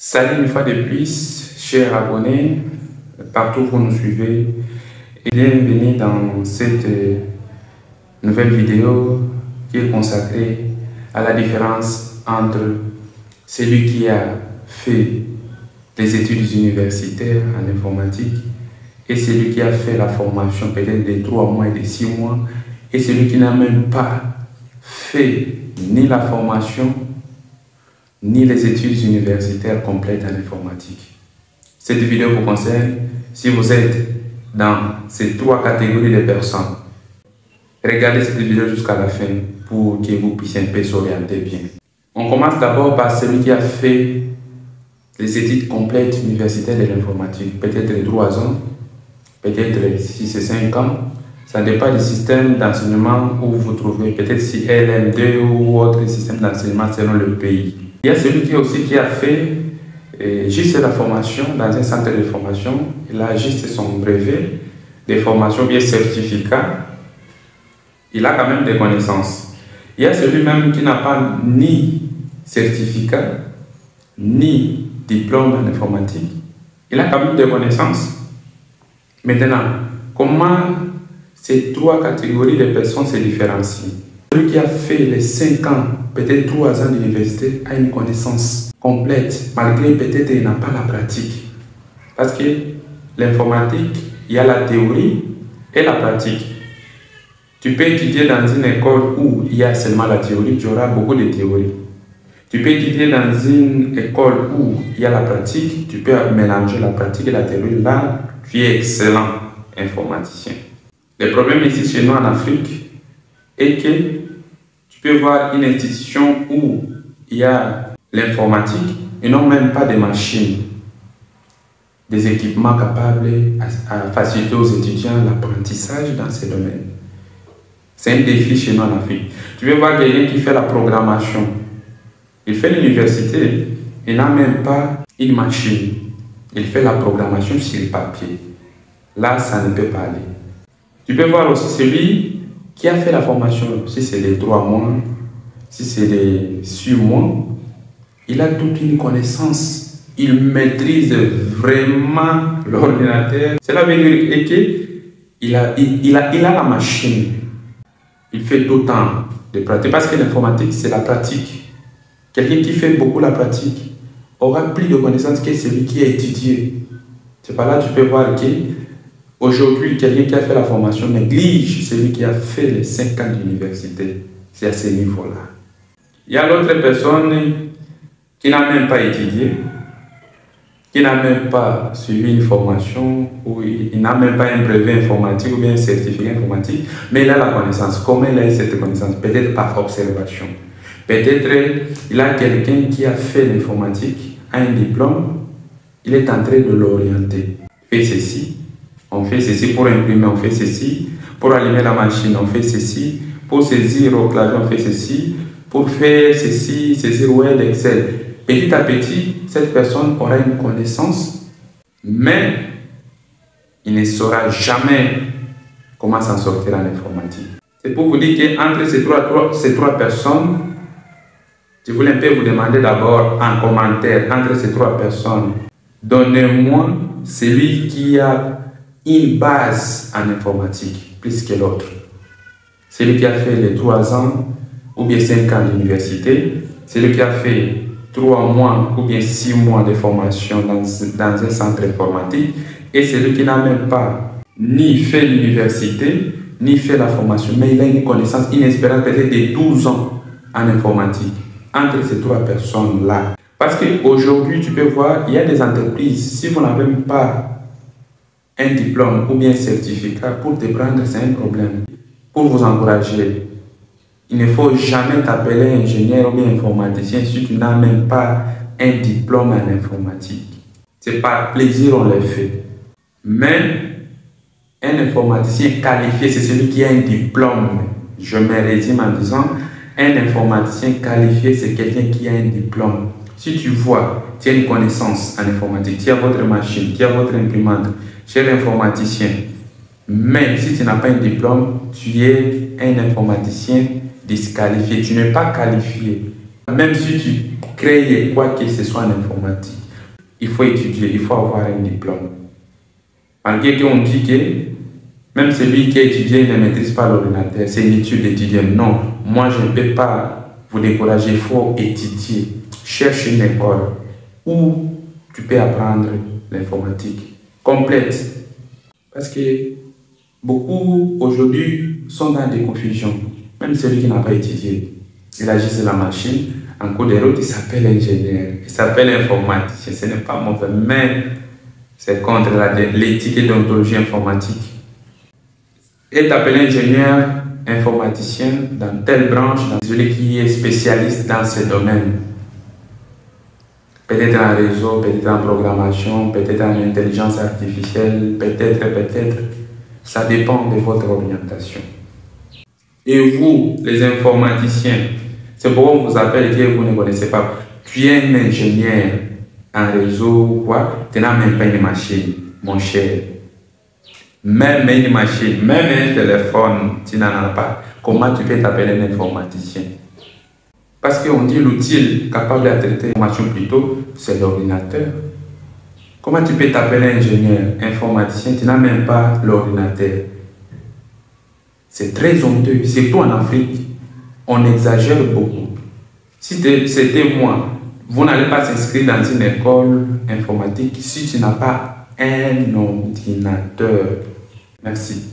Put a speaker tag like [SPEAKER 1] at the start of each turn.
[SPEAKER 1] Salut une fois de plus, chers abonnés, partout où vous nous suivez, et bienvenue dans cette nouvelle vidéo qui est consacrée à la différence entre celui qui a fait des études universitaires en informatique et celui qui a fait la formation peut-être de 3 mois et de 6 mois et celui qui n'a même pas fait ni la formation ni les études universitaires complètes en informatique. Cette vidéo vous concerne si vous êtes dans ces 3 catégories de personnes. Regardez cette vidéo jusqu'à la fin pour que vous puissiez un peu s'orienter bien. On commence d'abord par celui qui a fait les études complètes universitaires de l'informatique, peut-être 3 ans, peut-être 6 et 5 ans. Ça dépend du système d'enseignement où vous vous trouvez, peut-être si LM2 ou autre système d'enseignement selon le pays. Il y a celui qui a fait juste la formation dans un centre de formation. Il a juste son brevet de formation, bien certificat. Il a quand même des connaissances. Il y a celui-même qui n'a pas ni certificat, ni diplôme en informatique. Il a quand même des connaissances. Maintenant, comment ces 3 catégories de personnes se différencient? Celui qui a fait les 5 ans, peut-être 3 ans d'université, a une connaissance complète, malgré peut-être il n'a pas la pratique. Parce que l'informatique, il y a la théorie et la pratique. Tu peux étudier dans une école où il y a seulement la théorie, tu auras beaucoup de théorie. Tu peux étudier dans une école où il y a la pratique, tu peux mélanger la pratique et la théorie. Là, tu es excellent informaticien. Le problème ici chez nous en Afrique est que tu peux voir une institution où il y a l'informatique et non même pas des machines, des équipements capables à faciliter aux étudiants l'apprentissage dans ces domaines. C'est un défi chez nous en Afrique. Tu peux voir quelqu'un qui fait la programmation. Il fait l'université, il n'a même pas une machine. Il fait la programmation sur le papier. Là, ça ne peut pas aller. Tu peux voir aussi celui qui a fait la formation, si c'est des 3 mois, si c'est des 6 mois, il a toute une connaissance. Il maîtrise vraiment l'ordinateur. Cela veut dire qu'il a la machine. Il fait d'autant de pratique. Parce que l'informatique, c'est la pratique. Quelqu'un qui fait beaucoup la pratique aura plus de connaissances que celui qui a étudié. C'est par là que tu peux voir que aujourd'hui, quelqu'un qui a fait la formation néglige celui qui a fait les 5 ans d'université. C'est à ce niveau-là. Il y a l'autre personne qui n'a même pas étudié, qui n'a même pas suivi une formation, ou il n'a même pas un brevet informatique ou bien un certificat informatique, mais il a la connaissance. Comment il a cette connaissance? Peut-être par observation. Peut-être il a quelqu'un qui a fait l'informatique, a un diplôme, il est en train de l'orienter. Fais ceci. On fait ceci pour imprimer, on fait ceci. Pour allumer la machine, on fait ceci. Pour saisir au clavier, on fait ceci. Pour faire ceci, saisir Word, Excel. Petit à petit, cette personne aura une connaissance, mais il ne saura jamais comment s'en sortir en informatique. C'est pour vous dire qu'entre ces trois personnes, je voulais un peu vous demander d'abord en commentaire, entre ces 3 personnes, donnez-moi celui qui a une base en informatique, plus que l'autre. Celui qui a fait les 3 ans ou bien 5 ans d'université, celui qui a fait 3 mois ou bien 6 mois de formation dans un centre informatique, et celui qui n'a même pas ni fait l'université, ni fait la formation, mais il a une connaissance, une expérience peut-être de 12 ans en informatique. Entre ces 3 personnes-là. Parce qu'aujourd'hui, tu peux voir, il y a des entreprises, si vous n'avez même pas un diplôme ou bien un certificat, pour te prendre, c'est un problème. Pour vous encourager, il ne faut jamais t'appeler ingénieur ou bien informaticien si tu n'as même pas un diplôme en informatique. C'est par plaisir on le fait. Mais un informaticien qualifié, c'est celui qui a un diplôme. Je me résume en disant, un informaticien qualifié, c'est quelqu'un qui a un diplôme. Si tu vois, tu as une connaissance en informatique, tu as votre machine, tu as votre imprimante, tu es informaticien, mais si tu n'as pas un diplôme, tu es un informaticien disqualifié, tu n'es pas qualifié. Même si tu crées quoi que ce soit en informatique, il faut étudier, il faut avoir un diplôme. Malgré qu'on dit que même celui qui a étudié ne maîtrise pas l'ordinateur, c'est une étude d'étudiant. Non, moi je ne peux pas vous décourager, il faut étudier. Cherche une école où tu peux apprendre l'informatique complète. Parce que beaucoup aujourd'hui sont dans des confusions. Même celui qui n'a pas étudié, il agit sur la machine. En cours de route, il s'appelle ingénieur, il s'appelle informaticien. Ce n'est pas mauvais, mais c'est contre l'éthique et l'ontologie informatique. Être appelé ingénieur, informaticien dans telle branche, dans celui qui est spécialiste dans ce domaine. Peut-être en réseau, peut-être en programmation, peut-être en intelligence artificielle, peut-être. Ça dépend de votre orientation. Et vous, les informaticiens, c'est pourquoi on vous appelle et vous ne connaissez pas. Tu es un ingénieur en réseau ou quoi, tu n'as même pas une machine, mon cher. Même une machine, même un téléphone, tu n'en as pas. Comment tu peux t'appeler un informaticien? Parce qu'on dit l'outil capable de traiter l'information plutôt, c'est l'ordinateur. Comment tu peux t'appeler ingénieur, informaticien, tu n'as même pas l'ordinateur? C'est très honteux, surtout en Afrique. On exagère beaucoup. Si c'était moi, vous n'allez pas s'inscrire dans une école informatique si tu n'as pas un ordinateur. Merci.